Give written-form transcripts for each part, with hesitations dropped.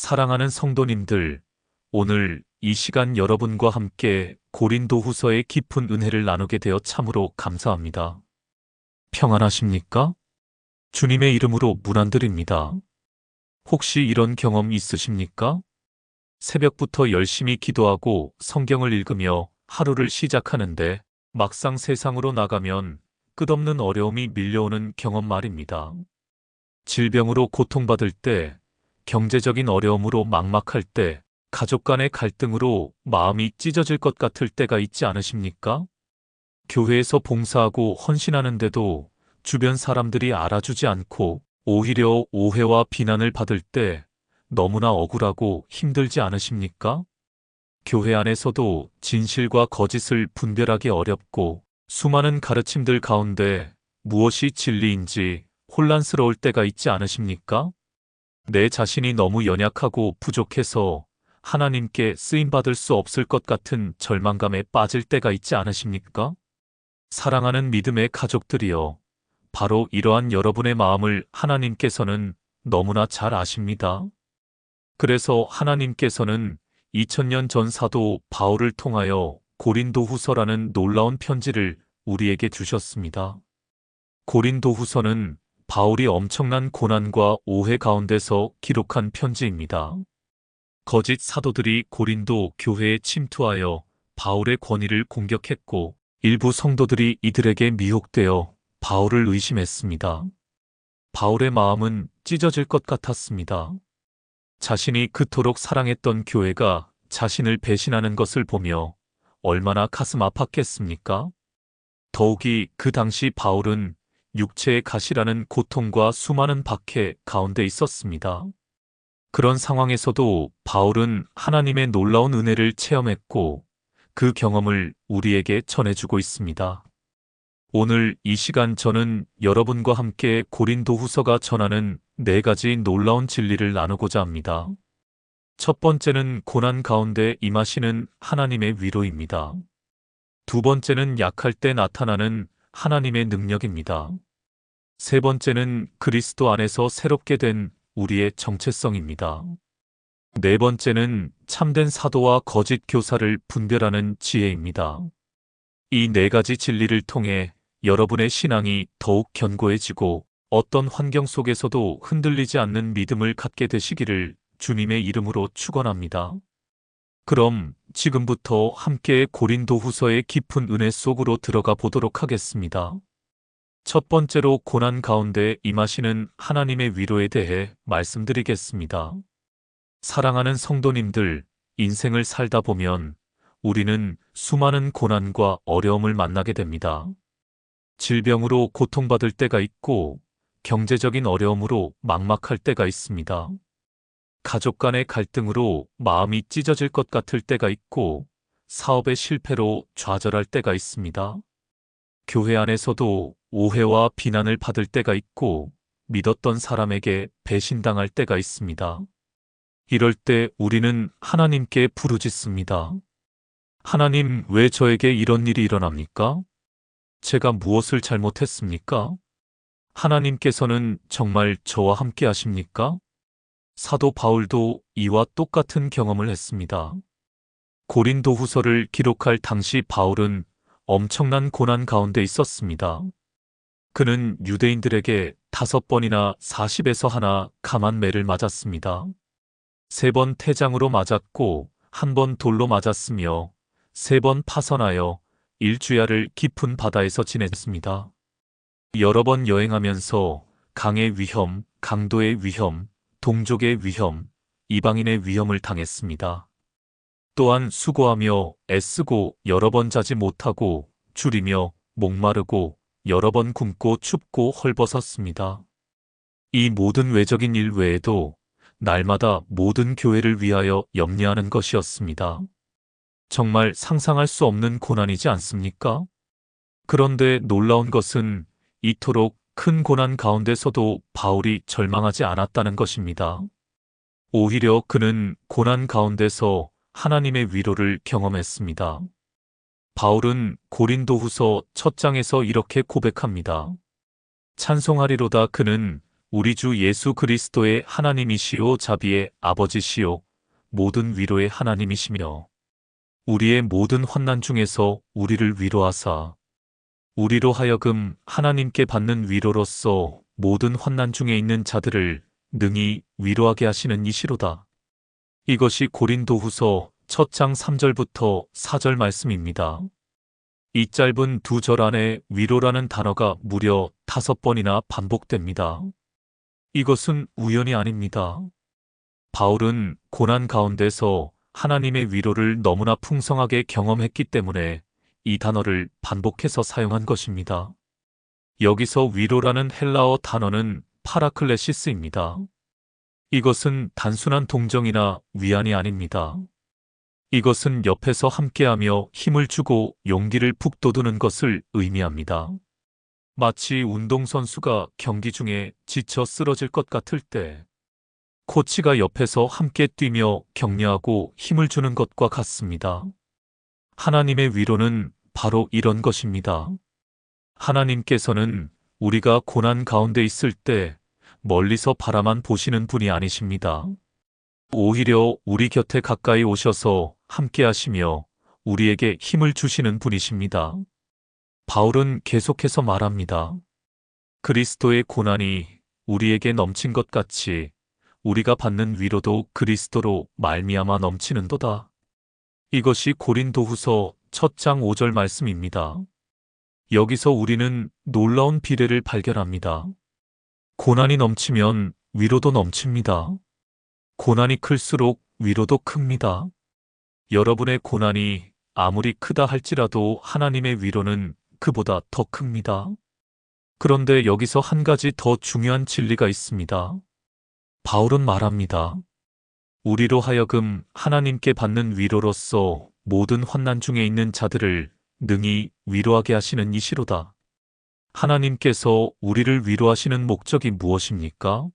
사랑하는 성도님들, 오늘 이 시간 여러분과 함께 고린도후서의 깊은 은혜를 나누게 되어 참으로 감사합니다. 평안하십니까? 주님의 이름으로 문안드립니다. 혹시 이런 경험 있으십니까? 새벽부터 열심히 기도하고 성경을 읽으며 하루를 시작하는데 막상 세상으로 나가면 끝없는 어려움이 밀려오는 경험 말입니다. 질병으로 고통받을 때, 경제적인 어려움으로 막막할 때, 가족 간의 갈등으로 마음이 찢어질 것 같을 때가 있지 않으십니까? 교회에서 봉사하고 헌신하는데도 주변 사람들이 알아주지 않고 오히려 오해와 비난을 받을 때 너무나 억울하고 힘들지 않으십니까? 교회 안에서도 진실과 거짓을 분별하기 어렵고 수많은 가르침들 가운데 무엇이 진리인지 혼란스러울 때가 있지 않으십니까? 내 자신이 너무 연약하고 부족해서 하나님께 쓰임받을 수 없을 것 같은 절망감에 빠질 때가 있지 않으십니까? 사랑하는 믿음의 가족들이여, 바로 이러한 여러분의 마음을 하나님께서는 너무나 잘 아십니다. 그래서 하나님께서는 2000년 전 사도 바울을 통하여 고린도후서라는 놀라운 편지를 우리에게 주셨습니다. 고린도후서는 바울이 엄청난 고난과 오해 가운데서 기록한 편지입니다. 거짓 사도들이 고린도 교회에 침투하여 바울의 권위를 공격했고 일부 성도들이 이들에게 미혹되어 바울을 의심했습니다. 바울의 마음은 찢어질 것 같았습니다. 자신이 그토록 사랑했던 교회가 자신을 배신하는 것을 보며 얼마나 가슴 아팠겠습니까? 더욱이 그 당시 바울은 육체의 가시라는 고통과 수많은 박해 가운데 있었습니다. 그런 상황에서도 바울은 하나님의 놀라운 은혜를 체험했고 그 경험을 우리에게 전해주고 있습니다. 오늘 이 시간 저는 여러분과 함께 고린도후서가 전하는 4가지 놀라운 진리를 나누고자 합니다. 첫 번째는 고난 가운데 임하시는 하나님의 위로입니다. 두 번째는 약할 때 나타나는 하나님의 능력입니다. 세 번째는 그리스도 안에서 새롭게 된 우리의 정체성입니다. 네 번째는 참된 사도와 거짓 교사를 분별하는 지혜입니다. 이 4가지 진리를 통해 여러분의 신앙이 더욱 견고해지고 어떤 환경 속에서도 흔들리지 않는 믿음을 갖게 되시기를 주님의 이름으로 축원합니다. 그럼 지금부터 함께 고린도후서의 깊은 은혜 속으로 들어가 보도록 하겠습니다. 첫 번째로 고난 가운데 임하시는 하나님의 위로에 대해 말씀드리겠습니다. 사랑하는 성도님들, 인생을 살다 보면 우리는 수많은 고난과 어려움을 만나게 됩니다. 질병으로 고통받을 때가 있고 경제적인 어려움으로 막막할 때가 있습니다. 가족 간의 갈등으로 마음이 찢어질 것 같을 때가 있고 사업의 실패로 좌절할 때가 있습니다. 교회 안에서도 오해와 비난을 받을 때가 있고 믿었던 사람에게 배신당할 때가 있습니다. 이럴 때 우리는 하나님께 부르짖습니다. 하나님, 왜 저에게 이런 일이 일어납니까? 제가 무엇을 잘못했습니까? 하나님께서는 정말 저와 함께 하십니까? 사도 바울도 이와 똑같은 경험을 했습니다. 고린도후서를 기록할 당시 바울은 엄청난 고난 가운데 있었습니다. 그는 유대인들에게 5번이나 40에서 하나 감한 매를 맞았습니다. 3번 태장으로 맞았고 1번 돌로 맞았으며 3번 파선하여 일주야를 깊은 바다에서 지냈습니다. 여러 번 여행하면서 강의 위험, 강도의 위험, 동족의 위험, 이방인의 위험을 당했습니다. 또한 수고하며 애쓰고 여러 번 자지 못하고 줄이며 목마르고 여러 번 굶고 춥고 헐벗었습니다. 이 모든 외적인 일 외에도 날마다 모든 교회를 위하여 염려하는 것이었습니다. 정말 상상할 수 없는 고난이지 않습니까? 그런데 놀라운 것은 이토록 큰 고난 가운데서도 바울이 절망하지 않았다는 것입니다. 오히려 그는 고난 가운데서 하나님의 위로를 경험했습니다. 바울은 고린도후서 첫 장에서 이렇게 고백합니다. 찬송하리로다 그는 우리 주 예수 그리스도의 하나님이시요 자비의 아버지시요 모든 위로의 하나님이시며 우리의 모든 환난 중에서 우리를 위로하사 우리로 하여금 하나님께 받는 위로로서 모든 환난 중에 있는 자들을 능히 위로하게 하시는 이시로다. 이것이 고린도후서 첫 장 3절부터 4절 말씀입니다. 이 짧은 두 절 안에 위로라는 단어가 무려 5번이나 반복됩니다. 이것은 우연이 아닙니다. 바울은 고난 가운데서 하나님의 위로를 너무나 풍성하게 경험했기 때문에 이 단어를 반복해서 사용한 것입니다. 여기서 위로라는 헬라어 단어는 파라클레시스입니다. 이것은 단순한 동정이나 위안이 아닙니다. 이것은 옆에서 함께하며 힘을 주고 용기를 북돋우는 것을 의미합니다. 마치 운동선수가 경기 중에 지쳐 쓰러질 것 같을 때 코치가 옆에서 함께 뛰며 격려하고 힘을 주는 것과 같습니다. 하나님의 위로는 바로 이런 것입니다. 하나님께서는 우리가 고난 가운데 있을 때 멀리서 바라만 보시는 분이 아니십니다. 오히려 우리 곁에 가까이 오셔서 함께 하시며 우리에게 힘을 주시는 분이십니다. 바울은 계속해서 말합니다. 그리스도의 고난이 우리에게 넘친 것 같이 우리가 받는 위로도 그리스도로 말미암아 넘치는도다. 이것이 고린도후서 첫 장 5절 말씀입니다. 여기서 우리는 놀라운 비례를 발견합니다. 고난이 넘치면 위로도 넘칩니다. 고난이 클수록 위로도 큽니다. 여러분의 고난이 아무리 크다 할지라도 하나님의 위로는 그보다 더 큽니다. 그런데 여기서 한 가지 더 중요한 진리가 있습니다. 바울은 말합니다. 우리로 하여금 하나님께 받는 위로로서 모든 환난 중에 있는 자들을 능히 위로하게 하시는 이시로다. 하나님께서 우리를 위로하시는 목적이 무엇입니까?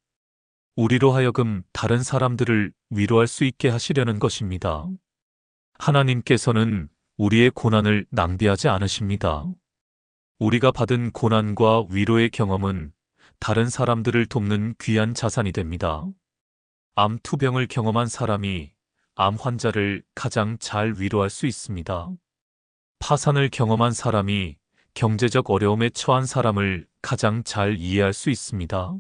우리로 하여금 다른 사람들을 위로할 수 있게 하시려는 것입니다. 하나님께서는 우리의 고난을 낭비하지 않으십니다. 우리가 받은 고난과 위로의 경험은 다른 사람들을 돕는 귀한 자산이 됩니다. 암 투병을 경험한 사람이 암 환자를 가장 잘 위로할 수 있습니다. 파산을 경험한 사람이 경제적 어려움에 처한 사람을 가장 잘 이해할 수 있습니다.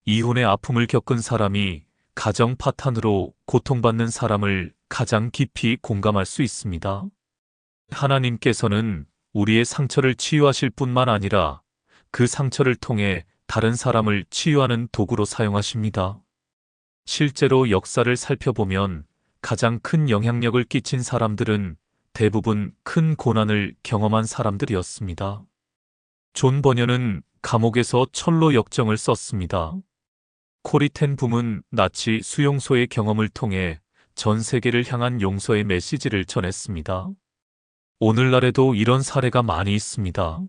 이혼의 아픔을 겪은 사람이 가정 파탄으로 고통받는 사람을 가장 깊이 공감할 수 있습니다. 하나님께서는 우리의 상처를 치유하실 뿐만 아니라 그 상처를 통해 다른 사람을 치유하는 도구로 사용하십니다. 실제로 역사를 살펴보면 가장 큰 영향력을 끼친 사람들은 대부분 큰 고난을 경험한 사람들이었습니다. 존 버녀는 감옥에서 철로 역정을 썼습니다. 코리 텐 붐은 나치 수용소의 경험을 통해 전 세계를 향한 용서의 메시지를 전했습니다. 오늘날에도 이런 사례가 많이 있습니다.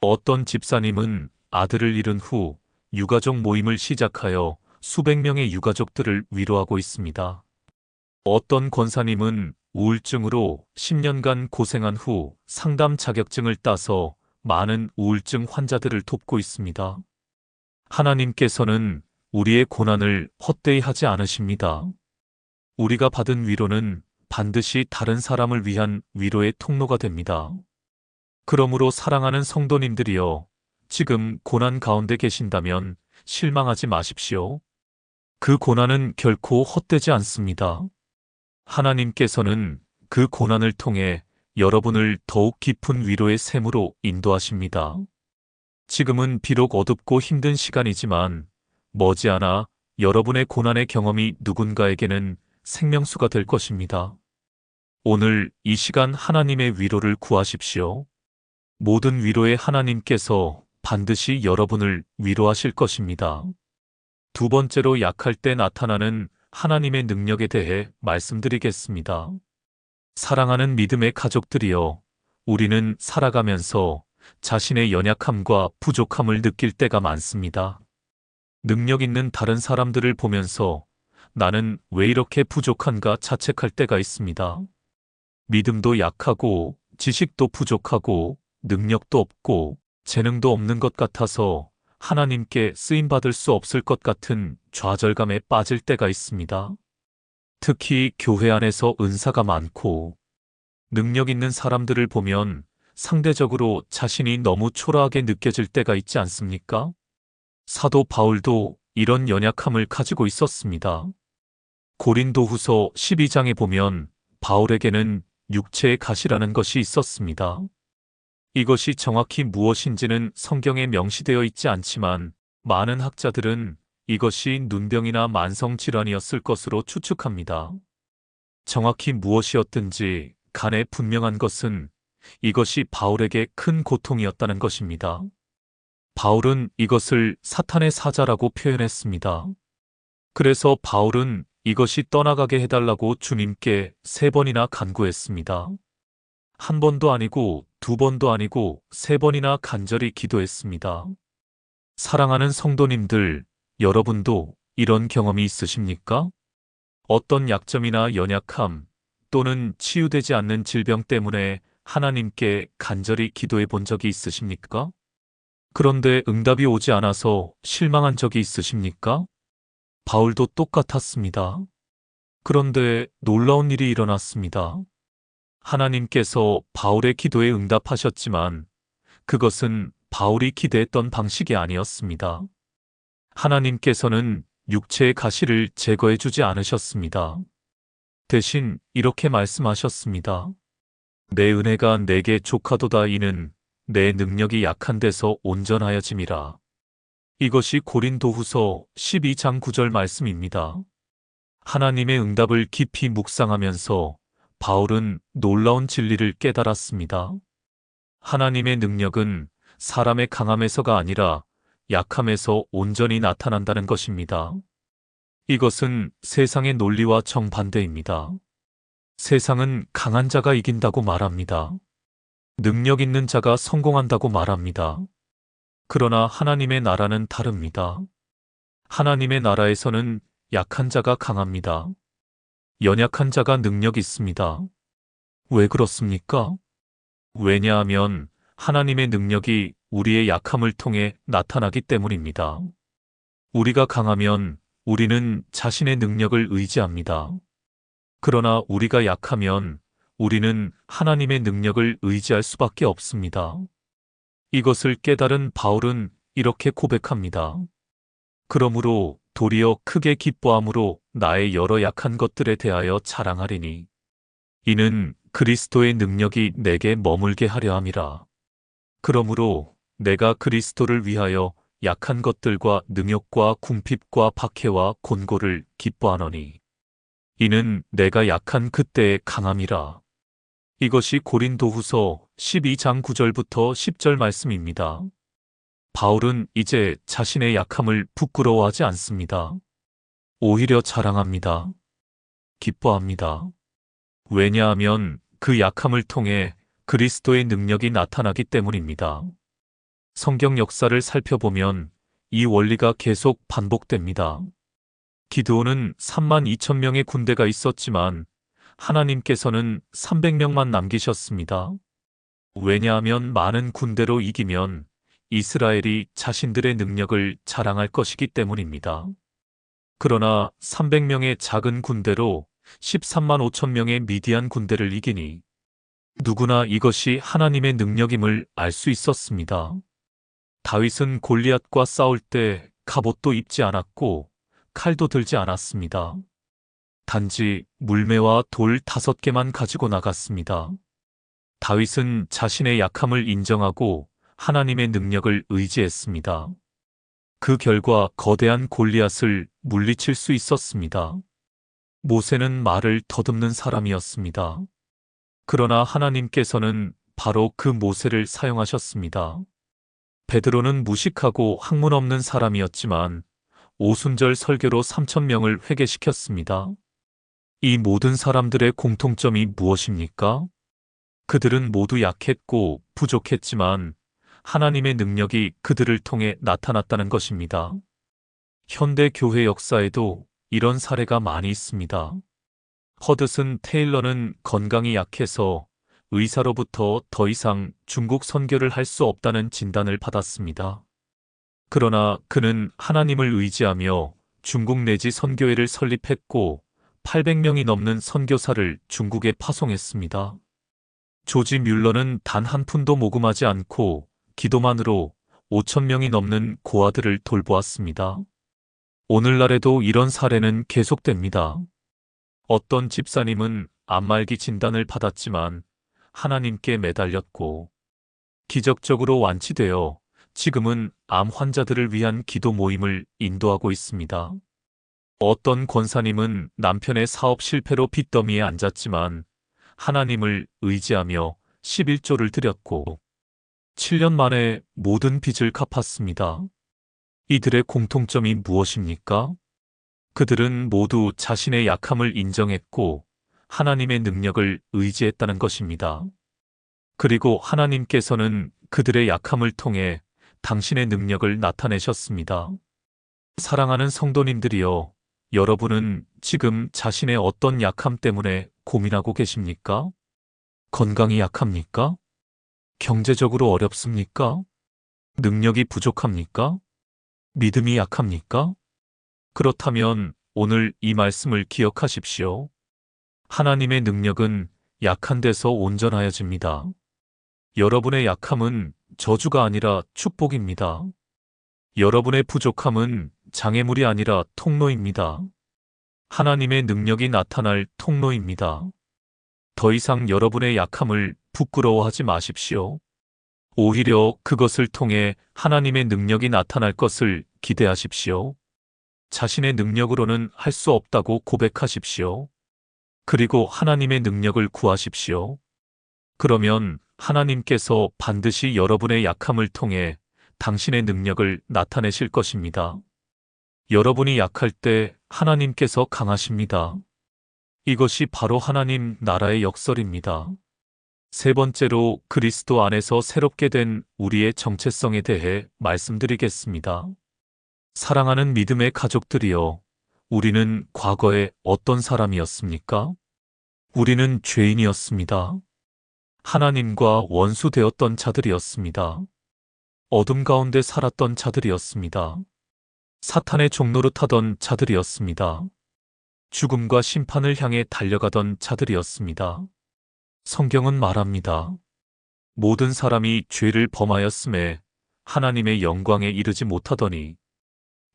어떤 집사님은 아들을 잃은 후 유가족 모임을 시작하여 수백 명의 유가족들을 위로하고 있습니다. 어떤 권사님은 우울증으로 10년간 고생한 후 상담 자격증을 따서 많은 우울증 환자들을 돕고 있습니다. 하나님께서는 우리의 고난을 헛되이 하지 않으십니다. 우리가 받은 위로는 반드시 다른 사람을 위한 위로의 통로가 됩니다. 그러므로 사랑하는 성도님들이여, 지금 고난 가운데 계신다면 실망하지 마십시오. 그 고난은 결코 헛되지 않습니다. 하나님께서는 그 고난을 통해 여러분을 더욱 깊은 위로의 샘으로 인도하십니다. 지금은 비록 어둡고 힘든 시간이지만 머지않아 여러분의 고난의 경험이 누군가에게는 생명수가 될 것입니다. 오늘 이 시간 하나님의 위로를 구하십시오. 모든 위로의 하나님께서 반드시 여러분을 위로하실 것입니다. 두 번째로 약할 때 나타나는 하나님의 능력에 대해 말씀드리겠습니다. 사랑하는 믿음의 가족들이여, 우리는 살아가면서 자신의 연약함과 부족함을 느낄 때가 많습니다. 능력 있는 다른 사람들을 보면서 나는 왜 이렇게 부족한가 자책할 때가 있습니다. 믿음도 약하고 지식도 부족하고 능력도 없고 재능도 없는 것 같아서 하나님께 쓰임받을 수 없을 것 같은 좌절감에 빠질 때가 있습니다. 특히 교회 안에서 은사가 많고 능력 있는 사람들을 보면 상대적으로 자신이 너무 초라하게 느껴질 때가 있지 않습니까? 사도 바울도 이런 연약함을 가지고 있었습니다. 고린도후서 12장에 보면 바울에게는 육체의 가시라는 것이 있었습니다. 이것이 정확히 무엇인지는 성경에 명시되어 있지 않지만 많은 학자들은 이것이 눈병이나 만성질환이었을 것으로 추측합니다. 정확히 무엇이었든지 간에 분명한 것은 이것이 바울에게 큰 고통이었다는 것입니다. 바울은 이것을 사탄의 사자라고 표현했습니다. 그래서 바울은 이것이 떠나가게 해달라고 주님께 3번이나 간구했습니다. 한 번도 아니고 2번도 아니고 3번이나 간절히 기도했습니다. 사랑하는 성도님들, 여러분도 이런 경험이 있으십니까? 어떤 약점이나 연약함 또는 치유되지 않는 질병 때문에 하나님께 간절히 기도해 본 적이 있으십니까? 그런데 응답이 오지 않아서 실망한 적이 있으십니까? 바울도 똑같았습니다. 그런데 놀라운 일이 일어났습니다. 하나님께서 바울의 기도에 응답하셨지만 그것은 바울이 기대했던 방식이 아니었습니다. 하나님께서는 육체의 가시를 제거해 주지 않으셨습니다. 대신 이렇게 말씀하셨습니다. 내 은혜가 내게 족하도다. 이는 내 능력이 약한 데서 온전하여짐이라. 이것이 고린도후서 12장 9절 말씀입니다. 하나님의 응답을 깊이 묵상하면서 바울은 놀라운 진리를 깨달았습니다. 하나님의 능력은 사람의 강함에서가 아니라 약함에서 온전히 나타난다는 것입니다. 이것은 세상의 논리와 정반대입니다. 세상은 강한 자가 이긴다고 말합니다. 능력 있는 자가 성공한다고 말합니다. 그러나 하나님의 나라는 다릅니다. 하나님의 나라에서는 약한 자가 강합니다. 연약한 자가 능력 있습니다. 왜 그렇습니까? 왜냐하면 하나님의 능력이 우리의 약함을 통해 나타나기 때문입니다. 우리가 강하면 우리는 자신의 능력을 의지합니다. 그러나 우리가 약하면 우리는 하나님의 능력을 의지할 수밖에 없습니다. 이것을 깨달은 바울은 이렇게 고백합니다. 그러므로 도리어 크게 기뻐함으로 나의 여러 약한 것들에 대하여 자랑하리니 이는 그리스도의 능력이 내게 머물게 하려 함이라. 그러므로 내가 그리스도를 위하여 약한 것들과 능욕과 궁핍과 박해와 곤고를 기뻐하노니 이는 내가 약한 그때의 강함이라. 이것이 고린도후서 12장 9절부터 10절 말씀입니다. 바울은 이제 자신의 약함을 부끄러워하지 않습니다. 오히려 자랑합니다. 기뻐합니다. 왜냐하면 그 약함을 통해 그리스도의 능력이 나타나기 때문입니다. 성경 역사를 살펴보면 이 원리가 계속 반복됩니다. 기드온은 3만 2천 명의 군대가 있었지만 하나님께서는 300명만 남기셨습니다. 왜냐하면 많은 군대로 이기면 이스라엘이 자신들의 능력을 자랑할 것이기 때문입니다. 그러나 300명의 작은 군대로 13만 5천 명의 미디안 군대를 이기니 누구나 이것이 하나님의 능력임을 알 수 있었습니다. 다윗은 골리앗과 싸울 때 갑옷도 입지 않았고 칼도 들지 않았습니다. 단지 물매와 돌 5개만 가지고 나갔습니다. 다윗은 자신의 약함을 인정하고 하나님의 능력을 의지했습니다. 그 결과 거대한 골리앗을 물리칠 수 있었습니다. 모세는 말을 더듬는 사람이었습니다. 그러나 하나님께서는 바로 그 모세를 사용하셨습니다. 베드로는 무식하고 학문 없는 사람이었지만 오순절 설교로 3,000명을 회개시켰습니다. 이 모든 사람들의 공통점이 무엇입니까? 그들은 모두 약했고 부족했지만 하나님의 능력이 그들을 통해 나타났다는 것입니다. 현대 교회 역사에도 이런 사례가 많이 있습니다. 허드슨 테일러는 건강이 약해서 의사로부터 더 이상 중국 선교를 할 수 없다는 진단을 받았습니다. 그러나 그는 하나님을 의지하며 중국 내지 선교회를 설립했고 800명이 넘는 선교사를 중국에 파송했습니다. 조지 뮬러는 단 한 푼도 모금하지 않고 기도만으로 5,000명이 넘는 고아들을 돌보았습니다. 오늘날에도 이런 사례는 계속됩니다. 어떤 집사님은 암말기 진단을 받았지만 하나님께 매달렸고 기적적으로 완치되어 지금은 암 환자들을 위한 기도 모임을 인도하고 있습니다. 어떤 권사님은 남편의 사업 실패로 빚더미에 앉았지만 하나님을 의지하며 11조를 드렸고 7년 만에 모든 빚을 갚았습니다. 이들의 공통점이 무엇입니까? 그들은 모두 자신의 약함을 인정했고 하나님의 능력을 의지했다는 것입니다. 그리고 하나님께서는 그들의 약함을 통해 당신의 능력을 나타내셨습니다. 사랑하는 성도님들이여, 여러분은 지금 자신의 어떤 약함 때문에 고민하고 계십니까? 건강이 약합니까? 경제적으로 어렵습니까? 능력이 부족합니까? 믿음이 약합니까? 그렇다면 오늘 이 말씀을 기억하십시오. 하나님의 능력은 약한 데서 온전하여집니다. 여러분의 약함은 저주가 아니라 축복입니다. 여러분의 부족함은 장애물이 아니라 통로입니다. 하나님의 능력이 나타날 통로입니다. 더 이상 여러분의 약함을 부끄러워하지 마십시오. 오히려 그것을 통해 하나님의 능력이 나타날 것을 기대하십시오. 자신의 능력으로는 할 수 없다고 고백하십시오. 그리고 하나님의 능력을 구하십시오. 그러면 하나님께서 반드시 여러분의 약함을 통해 당신의 능력을 나타내실 것입니다. 여러분이 약할 때 하나님께서 강하십니다. 이것이 바로 하나님 나라의 역설입니다. 세 번째로 그리스도 안에서 새롭게 된 우리의 정체성에 대해 말씀드리겠습니다. 사랑하는 믿음의 가족들이여, 우리는 과거에 어떤 사람이었습니까? 우리는 죄인이었습니다. 하나님과 원수되었던 자들이었습니다. 어둠 가운데 살았던 자들이었습니다. 사탄의 종노릇하던 자들이었습니다. 죽음과 심판을 향해 달려가던 자들이었습니다. 성경은 말합니다. 모든 사람이 죄를 범하였음에 하나님의 영광에 이르지 못하더니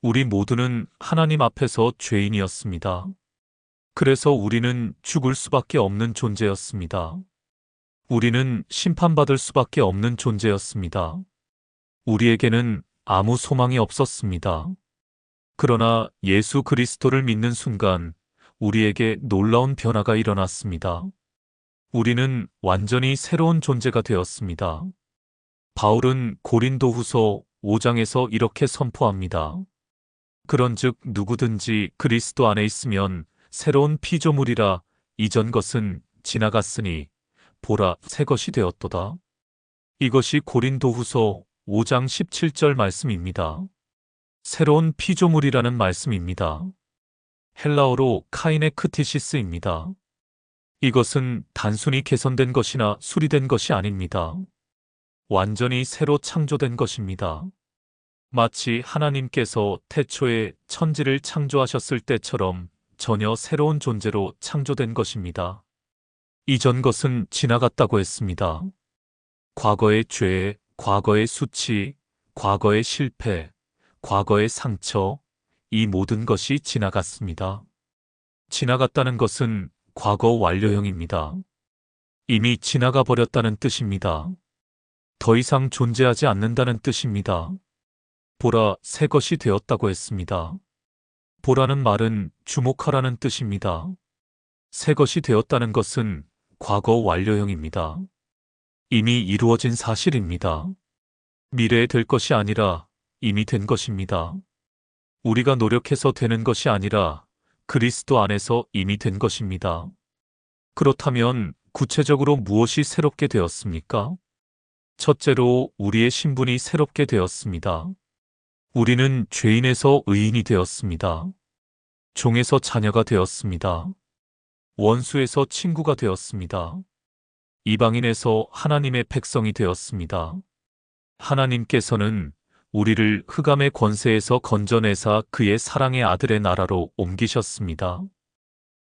우리 모두는 하나님 앞에서 죄인이었습니다. 그래서 우리는 죽을 수밖에 없는 존재였습니다. 우리는 심판받을 수밖에 없는 존재였습니다. 우리에게는 아무 소망이 없었습니다. 그러나 예수 그리스도를 믿는 순간 우리에게 놀라운 변화가 일어났습니다. 우리는 완전히 새로운 존재가 되었습니다. 바울은 고린도후서 5장에서 이렇게 선포합니다. 그런즉 누구든지 그리스도 안에 있으면 새로운 피조물이라, 이전 것은 지나갔으니 보라 새 것이 되었도다. 이것이 고린도후서 5장 17절 말씀입니다. 새로운 피조물이라는 말씀입니다. 헬라어로 카이네 크티시스입니다. 이것은 단순히 개선된 것이나 수리된 것이 아닙니다. 완전히 새로 창조된 것입니다. 마치 하나님께서 태초에 천지를 창조하셨을 때처럼 전혀 새로운 존재로 창조된 것입니다. 이전 것은 지나갔다고 했습니다. 과거의 죄, 과거의 수치, 과거의 실패, 과거의 상처, 이 모든 것이 지나갔습니다. 지나갔다는 것은 과거 완료형입니다. 이미 지나가 버렸다는 뜻입니다. 더 이상 존재하지 않는다는 뜻입니다. 보라, 새 것이 되었다고 했습니다. 보라는 말은 주목하라는 뜻입니다. 새 것이 되었다는 것은 과거 완료형입니다. 이미 이루어진 사실입니다. 미래에 될 것이 아니라 이미 된 것입니다. 우리가 노력해서 되는 것이 아니라 그리스도 안에서 이미 된 것입니다. 그렇다면 구체적으로 무엇이 새롭게 되었습니까? 첫째로 우리의 신분이 새롭게 되었습니다. 우리는 죄인에서 의인이 되었습니다. 종에서 자녀가 되었습니다. 원수에서 친구가 되었습니다. 이방인에서 하나님의 백성이 되었습니다. 하나님께서는 우리를 흑암의 권세에서 건져내사 그의 사랑의 아들의 나라로 옮기셨습니다.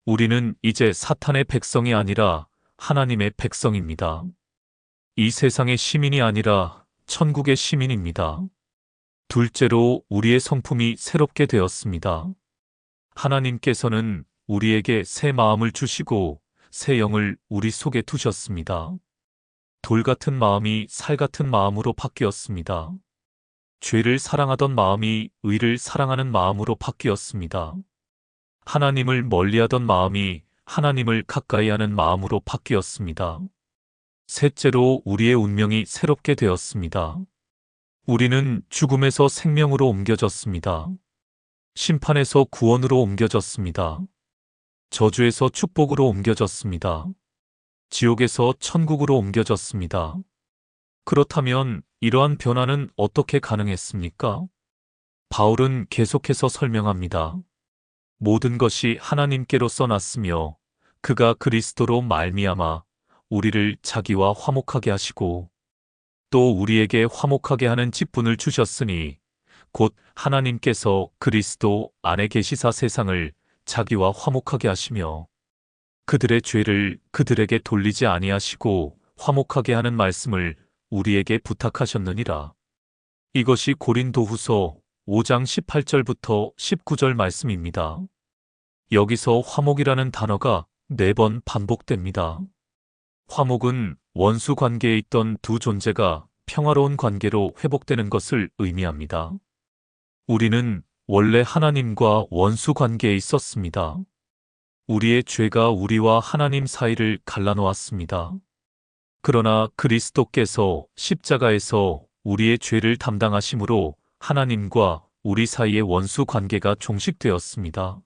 우리는 이제 사탄의 백성이 아니라 하나님의 백성입니다. 이 세상의 시민이 아니라 천국의 시민입니다. 둘째로 우리의 성품이 새롭게 되었습니다. 하나님께서는 우리에게 새 마음을 주시고 새 영을 우리 속에 두셨습니다. 돌 같은 마음이 살 같은 마음으로 바뀌었습니다. 죄를 사랑하던 마음이 의를 사랑하는 마음으로 바뀌었습니다. 하나님을 멀리하던 마음이 하나님을 가까이하는 마음으로 바뀌었습니다. 셋째로 우리의 운명이 새롭게 되었습니다. 우리는 죽음에서 생명으로 옮겨졌습니다. 심판에서 구원으로 옮겨졌습니다. 저주에서 축복으로 옮겨졌습니다. 지옥에서 천국으로 옮겨졌습니다. 그렇다면 이러한 변화는 어떻게 가능했습니까? 바울은 계속해서 설명합니다. 모든 것이 하나님께로서 났으며 그가 그리스도로 말미암아 우리를 자기와 화목하게 하시고 또 우리에게 화목하게 하는 직분을 주셨으니 곧 하나님께서 그리스도 안에 계시사 세상을 자기와 화목하게 하시며 그들의 죄를 그들에게 돌리지 아니하시고 화목하게 하는 말씀을 우리에게 부탁하셨느니라. 이것이 고린도후서 5장 18절부터 19절 말씀입니다. 여기서 화목이라는 단어가 4번 반복됩니다. 화목은 원수 관계에 있던 두 존재가 평화로운 관계로 회복되는 것을 의미합니다. 우리는 원래 하나님과 원수 관계에 있었습니다. 우리의 죄가 우리와 하나님 사이를 갈라놓았습니다. 그러나 그리스도께서 십자가에서 우리의 죄를 담당하심으로 하나님과 우리 사이의 원수 관계가 종식되었습니다.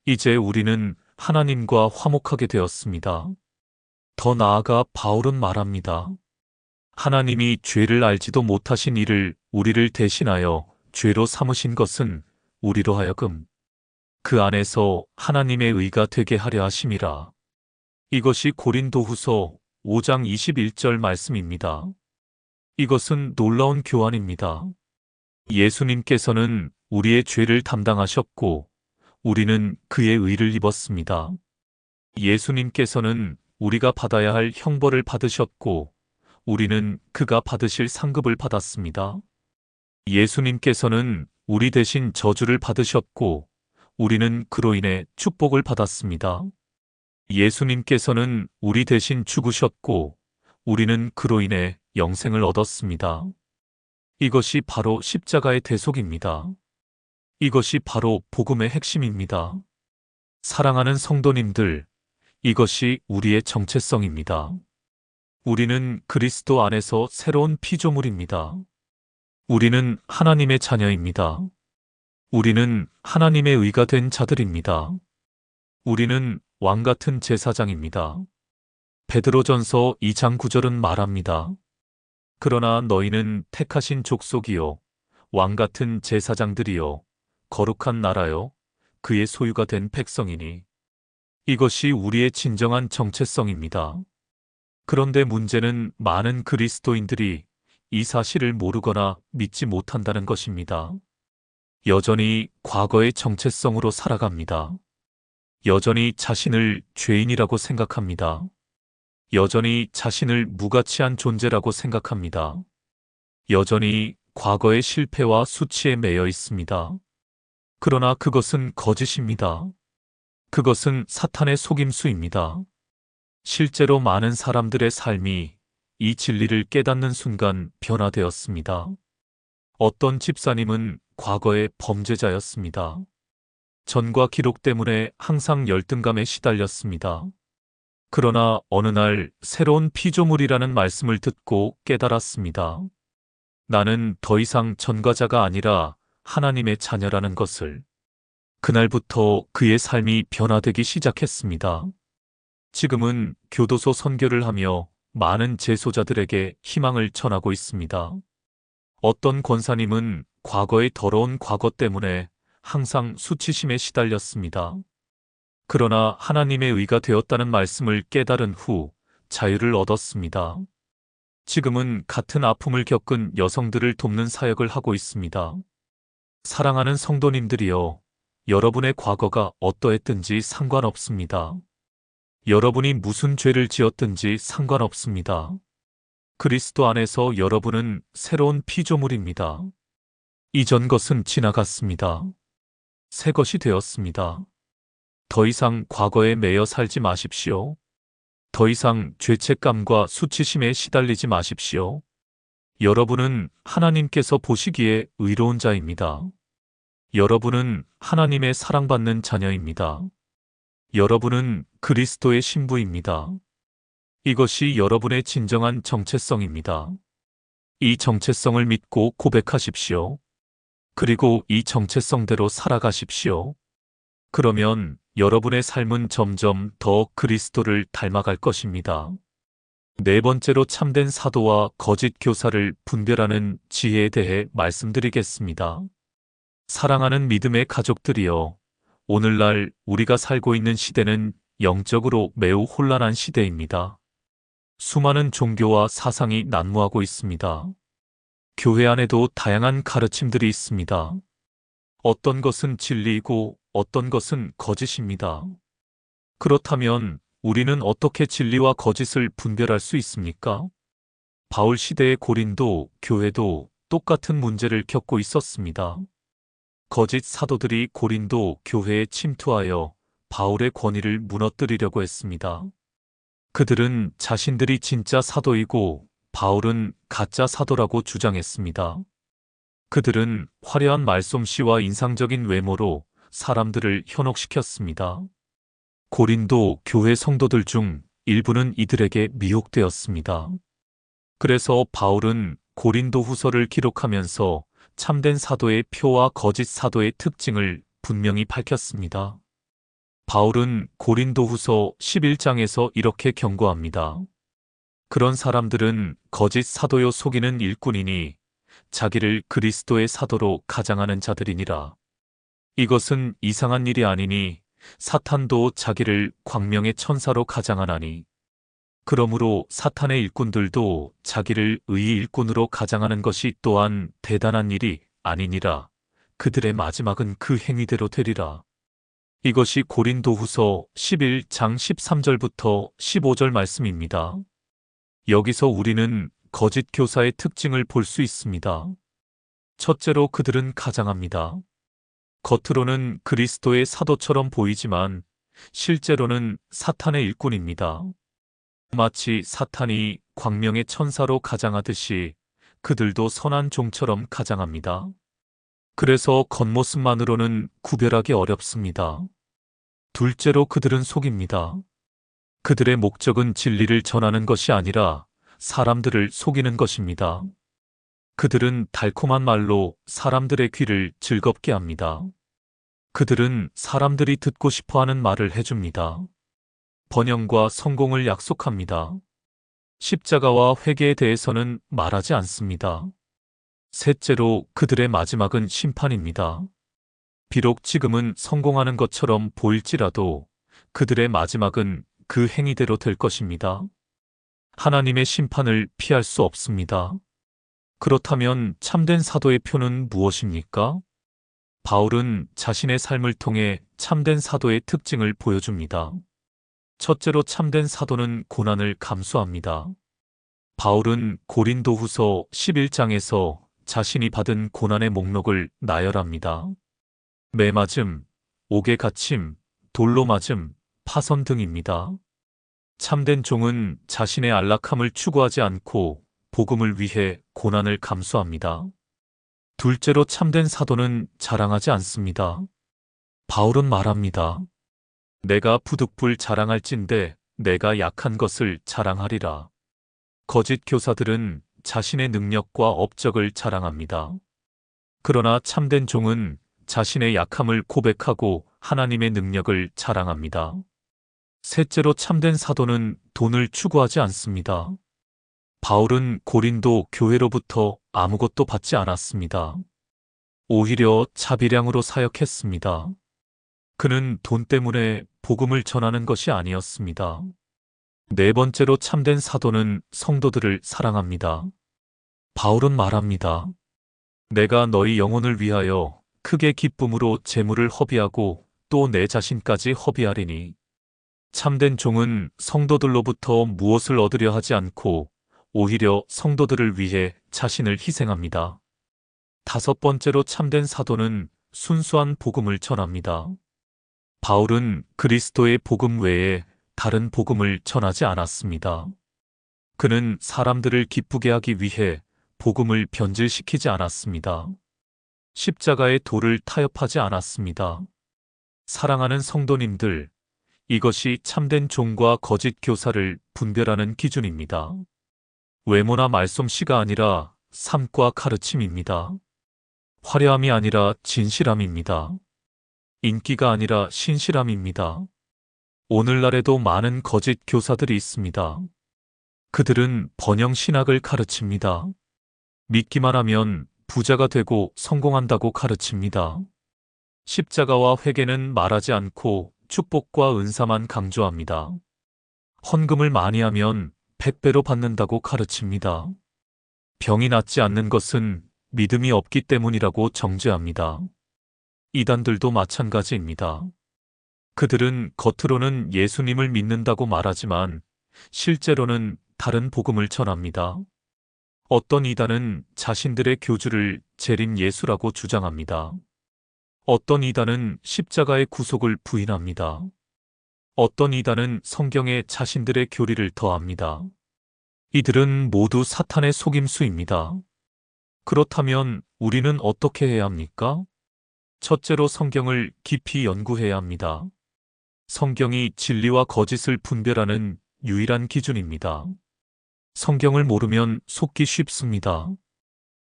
이제 우리는 하나님과 화목하게 되었습니다. 더 나아가 바울은 말합니다. 하나님이 죄를 알지도 못하신 이를 우리를 대신하여 죄로 삼으신 것은 우리로 하여금 그 안에서 하나님의 의가 되게 하려 하심이라. 이것이 고린도후서 5장 21절 말씀입니다. 이것은 놀라운 교환입니다. 예수님께서는 우리의 죄를 담당하셨고 우리는 그의 의를 입었습니다. 예수님께서는 우리가 받아야 할 형벌을 받으셨고 우리는 그가 받으실 상급을 받았습니다. 예수님께서는 우리 대신 저주를 받으셨고 우리는 그로 인해 축복을 받았습니다. 예수님께서는 우리 대신 죽으셨고 우리는 그로 인해 영생을 얻었습니다. 이것이 바로 십자가의 대속입니다. 이것이 바로 복음의 핵심입니다. 사랑하는 성도님들, 이것이 우리의 정체성입니다. 우리는 그리스도 안에서 새로운 피조물입니다. 우리는 하나님의 자녀입니다. 우리는 하나님의 의가 된 자들입니다. 우리는 왕같은 제사장입니다. 베드로전서 2장 9절은 말합니다. 그러나 너희는 택하신 족속이요 왕같은 제사장들이요 거룩한 나라요 그의 소유가 된 백성이니 이것이 우리의 진정한 정체성입니다. 그런데 문제는 많은 그리스도인들이 이 사실을 모르거나 믿지 못한다는 것입니다. 여전히 과거의 정체성으로 살아갑니다. 여전히 자신을 죄인이라고 생각합니다. 여전히 자신을 무가치한 존재라고 생각합니다. 여전히 과거의 실패와 수치에 매여 있습니다. 그러나 그것은 거짓입니다. 그것은 사탄의 속임수입니다. 실제로 많은 사람들의 삶이 이 진리를 깨닫는 순간 변화되었습니다. 어떤 집사님은 과거의 범죄자였습니다. 전과 기록 때문에 항상 열등감에 시달렸습니다. 그러나 어느 날 새로운 피조물이라는 말씀을 듣고 깨달았습니다. 나는 더 이상 전과자가 아니라 하나님의 자녀라는 것을. 그날부터 그의 삶이 변화되기 시작했습니다. 지금은 교도소 선교를 하며 많은 재소자들에게 희망을 전하고 있습니다. 어떤 권사님은 과거의 더러운 과거 때문에 항상 수치심에 시달렸습니다. 그러나 하나님의 의가 되었다는 말씀을 깨달은 후 자유를 얻었습니다. 지금은 같은 아픔을 겪은 여성들을 돕는 사역을 하고 있습니다. 사랑하는 성도님들이여, 여러분의 과거가 어떠했든지 상관없습니다. 여러분이 무슨 죄를 지었든지 상관없습니다. 그리스도 안에서 여러분은 새로운 피조물입니다. 이전 것은 지나갔습니다. 새 것이 되었습니다. 더 이상 과거에 매여 살지 마십시오. 더 이상 죄책감과 수치심에 시달리지 마십시오. 여러분은 하나님께서 보시기에 의로운 자입니다. 여러분은 하나님의 사랑받는 자녀입니다. 여러분은 그리스도의 신부입니다. 이것이 여러분의 진정한 정체성입니다. 이 정체성을 믿고 고백하십시오. 그리고 이 정체성대로 살아가십시오. 그러면 여러분의 삶은 점점 더 그리스도를 닮아갈 것입니다. 네 번째로 참된 사도와 거짓 교사를 분별하는 지혜에 대해 말씀드리겠습니다. 사랑하는 믿음의 가족들이여, 오늘날 우리가 살고 있는 시대는 영적으로 매우 혼란한 시대입니다. 수많은 종교와 사상이 난무하고 있습니다. 교회 안에도 다양한 가르침들이 있습니다. 어떤 것은 진리이고 어떤 것은 거짓입니다. 그렇다면 우리는 어떻게 진리와 거짓을 분별할 수 있습니까? 바울 시대의 고린도 교회도 똑같은 문제를 겪고 있었습니다. 거짓 사도들이 고린도 교회에 침투하여 바울의 권위를 무너뜨리려고 했습니다. 그들은 자신들이 진짜 사도이고 바울은 가짜 사도라고 주장했습니다. 그들은 화려한 말솜씨와 인상적인 외모로 사람들을 현혹시켰습니다. 고린도 교회 성도들 중 일부는 이들에게 미혹되었습니다. 그래서 바울은 고린도 후서를 기록하면서 참된 사도의 표와 거짓 사도의 특징을 분명히 밝혔습니다. 바울은 고린도 후서 11장에서 이렇게 경고합니다. 그런 사람들은 거짓 사도요 속이는 일꾼이니 자기를 그리스도의 사도로 가장하는 자들이니라. 이것은 이상한 일이 아니니 사탄도 자기를 광명의 천사로 가장하나니. 그러므로 사탄의 일꾼들도 자기를 의의 일꾼으로 가장하는 것이 또한 대단한 일이 아니니라. 그들의 마지막은 그 행위대로 되리라. 이것이 고린도후서 11장 13절부터 15절 말씀입니다. 여기서 우리는 거짓 교사의 특징을 볼 수 있습니다. 첫째로 그들은 가장합니다. 겉으로는 그리스도의 사도처럼 보이지만 실제로는 사탄의 일꾼입니다. 마치 사탄이 광명의 천사로 가장하듯이 그들도 선한 종처럼 가장합니다. 그래서 겉모습만으로는 구별하기 어렵습니다. 둘째로 그들은 속입니다. 그들의 목적은 진리를 전하는 것이 아니라 사람들을 속이는 것입니다. 그들은 달콤한 말로 사람들의 귀를 즐겁게 합니다. 그들은 사람들이 듣고 싶어하는 말을 해줍니다. 번영과 성공을 약속합니다. 십자가와 회개에 대해서는 말하지 않습니다. 셋째로 그들의 마지막은 심판입니다. 비록 지금은 성공하는 것처럼 보일지라도 그들의 마지막은 그 행위대로 될 것입니다. 하나님의 심판을 피할 수 없습니다. 그렇다면 참된 사도의 표는 무엇입니까? 바울은 자신의 삶을 통해 참된 사도의 특징을 보여줍니다. 첫째로 참된 사도는 고난을 감수합니다. 바울은 고린도후서 11장에서 자신이 받은 고난의 목록을 나열합니다. 매맞음, 옥에 갇힘, 돌로 맞음, 파선 등입니다. 참된 종은 자신의 안락함을 추구하지 않고 복음을 위해 고난을 감수합니다. 둘째로 참된 사도는 자랑하지 않습니다. 바울은 말합니다. 내가 부득불 자랑할진대 내가 약한 것을 자랑하리라. 거짓 교사들은 자신의 능력과 업적을 자랑합니다. 그러나 참된 종은 자신의 약함을 고백하고 하나님의 능력을 자랑합니다. 셋째로 참된 사도는 돈을 추구하지 않습니다. 바울은 고린도 교회로부터 아무것도 받지 않았습니다. 오히려 자비량으로 사역했습니다. 그는 돈 때문에 복음을 전하는 것이 아니었습니다. 네 번째로 참된 사도는 성도들을 사랑합니다. 바울은 말합니다. 내가 너희 영혼을 위하여 크게 기쁨으로 재물을 허비하고 또 내 자신까지 허비하리니. 참된 종은 성도들로부터 무엇을 얻으려 하지 않고 오히려 성도들을 위해 자신을 희생합니다. 다섯 번째로 참된 사도는 순수한 복음을 전합니다. 바울은 그리스도의 복음 외에 다른 복음을 전하지 않았습니다. 그는 사람들을 기쁘게 하기 위해 복음을 변질시키지 않았습니다. 십자가의 도를 타협하지 않았습니다. 사랑하는 성도님들, 이것이 참된 종과 거짓 교사를 분별하는 기준입니다. 외모나 말솜씨가 아니라 삶과 가르침입니다. 화려함이 아니라 진실함입니다. 인기가 아니라 신실함입니다. 오늘날에도 많은 거짓 교사들이 있습니다. 그들은 번영 신학을 가르칩니다. 믿기만 하면 부자가 되고 성공한다고 가르칩니다. 십자가와 회개는 말하지 않고 축복과 은사만 강조합니다. 헌금을 많이 하면 100배로 받는다고 가르칩니다. 병이 낫지 않는 것은 믿음이 없기 때문이라고 정죄합니다. 이단들도 마찬가지입니다. 그들은 겉으로는 예수님을 믿는다고 말하지만 실제로는 다른 복음을 전합니다. 어떤 이단은 자신들의 교주를 재림 예수라고 주장합니다. 어떤 이단은 십자가의 구속을 부인합니다. 어떤 이단은 성경에 자신들의 교리를 더합니다. 이들은 모두 사탄의 속임수입니다. 그렇다면 우리는 어떻게 해야 합니까? 첫째로 성경을 깊이 연구해야 합니다. 성경이 진리와 거짓을 분별하는 유일한 기준입니다. 성경을 모르면 속기 쉽습니다.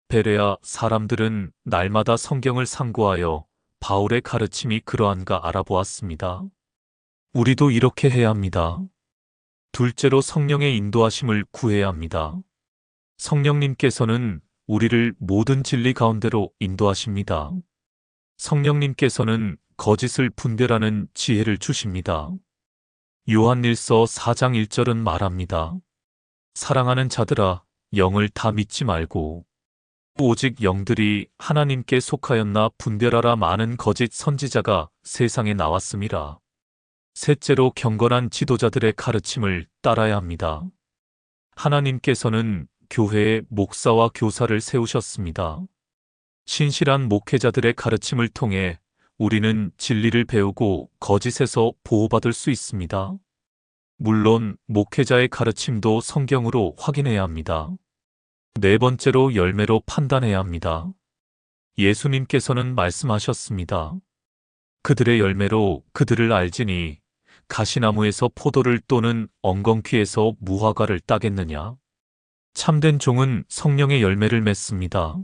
베레아 사람들은 날마다 성경을 상고하여 바울의 가르침이 그러한가 알아보았습니다. 우리도 이렇게 해야 합니다. 둘째로 성령의 인도하심을 구해야 합니다. 성령님께서는 우리를 모든 진리 가운데로 인도하십니다. 성령님께서는 거짓을 분별하는 지혜를 주십니다. 요한일서 4장 1절은 말합니다. 사랑하는 자들아, 영을 다 믿지 말고 오직 영들이 하나님께 속하였나 분별하라. 많은 거짓 선지자가 세상에 나왔음이라. 셋째로 경건한 지도자들의 가르침을 따라야 합니다. 하나님께서는 교회에 목사와 교사를 세우셨습니다. 신실한 목회자들의 가르침을 통해 우리는 진리를 배우고 거짓에서 보호받을 수 있습니다. 물론 목회자의 가르침도 성경으로 확인해야 합니다. 네 번째로 열매로 판단해야 합니다. 예수님께서는 말씀하셨습니다. 그들의 열매로 그들을 알지니 가시나무에서 포도를 또는 엉겅퀴에서 무화과를 따겠느냐. 참된 종은 성령의 열매를 맺습니다.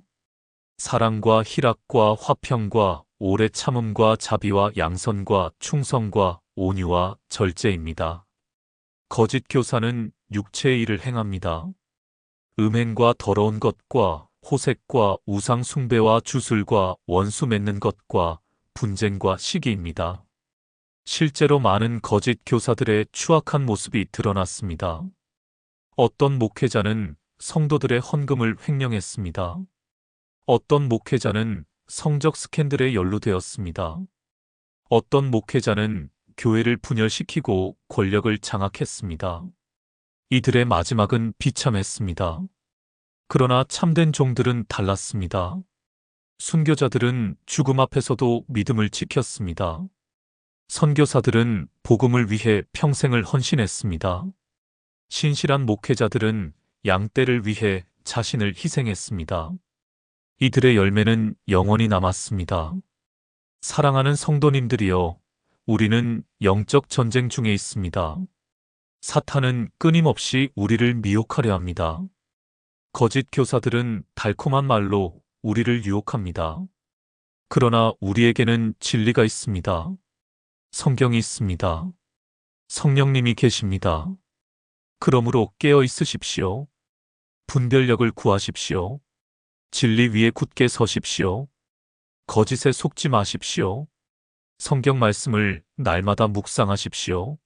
사랑과 희락과 화평과 오래 참음과 자비와 양선과 충성과 온유와 절제입니다. 거짓 교사는 육체의 일을 행합니다. 음행과 더러운 것과 호색과 우상 숭배와 주술과 원수 맺는 것과 분쟁과 시기입니다. 실제로 많은 거짓 교사들의 추악한 모습이 드러났습니다. 어떤 목회자는 성도들의 헌금을 횡령했습니다. 어떤 목회자는 성적 스캔들에 연루되었습니다. 어떤 목회자는 교회를 분열시키고 권력을 장악했습니다. 이들의 마지막은 비참했습니다. 그러나 참된 종들은 달랐습니다. 순교자들은 죽음 앞에서도 믿음을 지켰습니다. 선교사들은 복음을 위해 평생을 헌신했습니다. 신실한 목회자들은 양떼를 위해 자신을 희생했습니다. 이들의 열매는 영원히 남았습니다. 사랑하는 성도님들이여, 우리는 영적 전쟁 중에 있습니다. 사탄은 끊임없이 우리를 미혹하려 합니다. 거짓 교사들은 달콤한 말로 우리를 유혹합니다. 그러나 우리에게는 진리가 있습니다. 성경이 있습니다. 성령님이 계십니다. 그러므로 깨어 있으십시오. 분별력을 구하십시오. 진리 위에 굳게 서십시오. 거짓에 속지 마십시오. 성경 말씀을 날마다 묵상하십시오.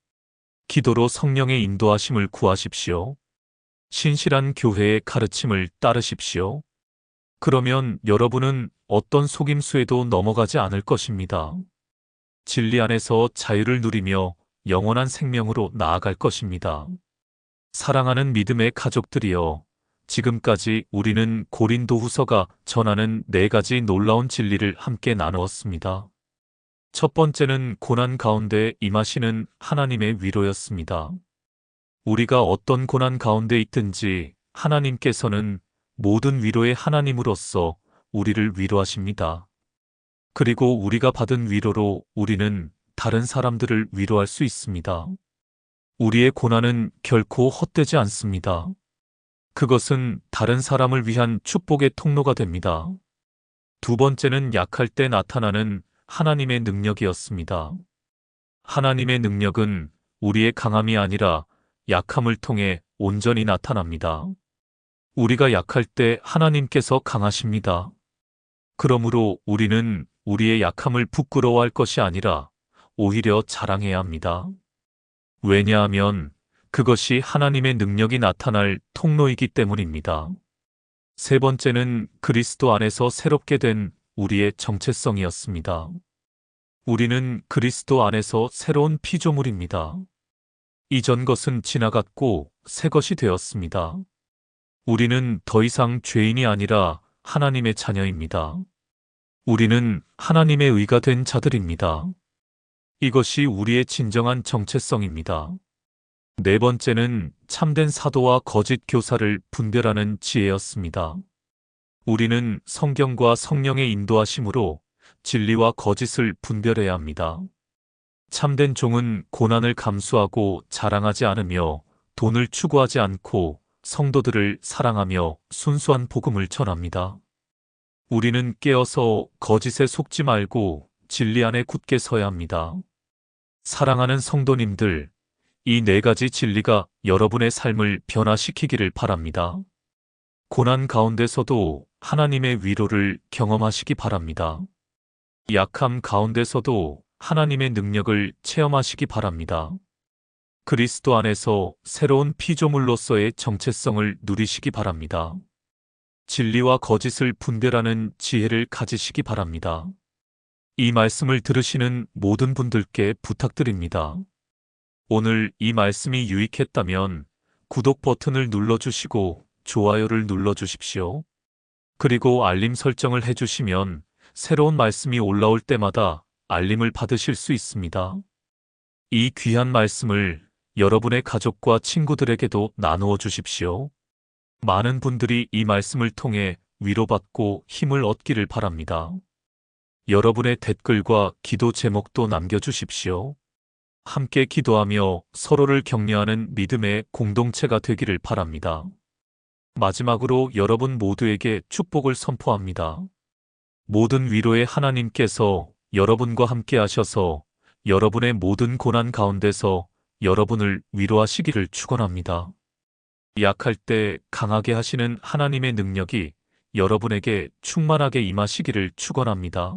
기도로 성령의 인도하심을 구하십시오. 신실한 교회의 가르침을 따르십시오. 그러면 여러분은 어떤 속임수에도 넘어가지 않을 것입니다. 진리 안에서 자유를 누리며 영원한 생명으로 나아갈 것입니다. 사랑하는 믿음의 가족들이여, 지금까지 우리는 고린도후서가 전하는 4가지 놀라운 진리를 함께 나누었습니다. 첫 번째는 고난 가운데 임하시는 하나님의 위로였습니다. 우리가 어떤 고난 가운데 있든지 하나님께서는 모든 위로의 하나님으로서 우리를 위로하십니다. 그리고 우리가 받은 위로로 우리는 다른 사람들을 위로할 수 있습니다. 우리의 고난은 결코 헛되지 않습니다. 그것은 다른 사람을 위한 축복의 통로가 됩니다. 두 번째는 약할 때 나타나는 하나님의 능력이었습니다. 하나님의 능력은 우리의 강함이 아니라 약함을 통해 온전히 나타납니다. 우리가 약할 때 하나님께서 강하십니다. 그러므로 우리는 우리의 약함을 부끄러워할 것이 아니라 오히려 자랑해야 합니다. 왜냐하면 그것이 하나님의 능력이 나타날 통로이기 때문입니다. 세 번째는 그리스도 안에서 새롭게 된 우리의 정체성이었습니다. 우리는 그리스도 안에서 새로운 피조물입니다. 이전 것은 지나갔고 새 것이 되었습니다. 우리는 더 이상 죄인이 아니라 하나님의 자녀입니다. 우리는 하나님의 의가 된 자들입니다. 이것이 우리의 진정한 정체성입니다. 네 번째는 참된 사도와 거짓 교사를 분별하는 지혜였습니다. 우리는 성경과 성령의 인도하심으로 진리와 거짓을 분별해야 합니다. 참된 종은 고난을 감수하고 자랑하지 않으며 돈을 추구하지 않고 성도들을 사랑하며 순수한 복음을 전합니다. 우리는 깨어서 거짓에 속지 말고 진리 안에 굳게 서야 합니다. 사랑하는 성도님들, 이 4가지 진리가 여러분의 삶을 변화시키기를 바랍니다. 고난 가운데서도 하나님의 위로를 경험하시기 바랍니다. 약함 가운데서도 하나님의 능력을 체험하시기 바랍니다. 그리스도 안에서 새로운 피조물로서의 정체성을 누리시기 바랍니다. 진리와 거짓을 분별하는 지혜를 가지시기 바랍니다. 이 말씀을 들으시는 모든 분들께 부탁드립니다. 오늘 이 말씀이 유익했다면 구독 버튼을 눌러주시고 좋아요를 눌러주십시오. 그리고 알림 설정을 해주시면 새로운 말씀이 올라올 때마다 알림을 받으실 수 있습니다. 이 귀한 말씀을 여러분의 가족과 친구들에게도 나누어 주십시오. 많은 분들이 이 말씀을 통해 위로받고 힘을 얻기를 바랍니다. 여러분의 댓글과 기도 제목도 남겨주십시오. 함께 기도하며 서로를 격려하는 믿음의 공동체가 되기를 바랍니다. 마지막으로 여러분 모두에게 축복을 선포합니다. 모든 위로의 하나님께서 여러분과 함께 하셔서 여러분의 모든 고난 가운데서 여러분을 위로하시기를 축원합니다. 약할 때 강하게 하시는 하나님의 능력이 여러분에게 충만하게 임하시기를 축원합니다.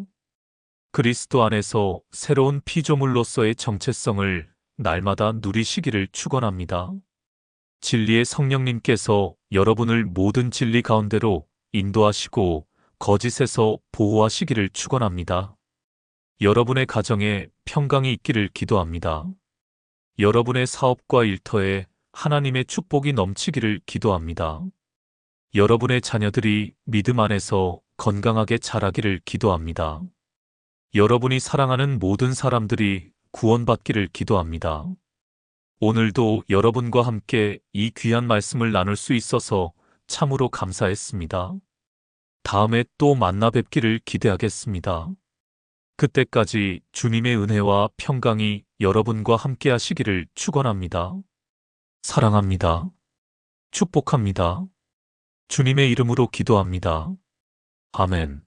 그리스도 안에서 새로운 피조물로서의 정체성을 날마다 누리시기를 축원합니다. 진리의 성령님께서 여러분을 모든 진리 가운데로 인도하시고 거짓에서 보호하시기를 축원합니다. 여러분의 가정에 평강이 있기를 기도합니다. 여러분의 사업과 일터에 하나님의 축복이 넘치기를 기도합니다. 여러분의 자녀들이 믿음 안에서 건강하게 자라기를 기도합니다. 여러분이 사랑하는 모든 사람들이 구원받기를 기도합니다. 오늘도 여러분과 함께 이 귀한 말씀을 나눌 수 있어서 참으로 감사했습니다. 다음에 또 만나 뵙기를 기대하겠습니다. 그때까지 주님의 은혜와 평강이 여러분과 함께 하시기를 축원합니다. 사랑합니다. 축복합니다. 주님의 이름으로 기도합니다. 아멘.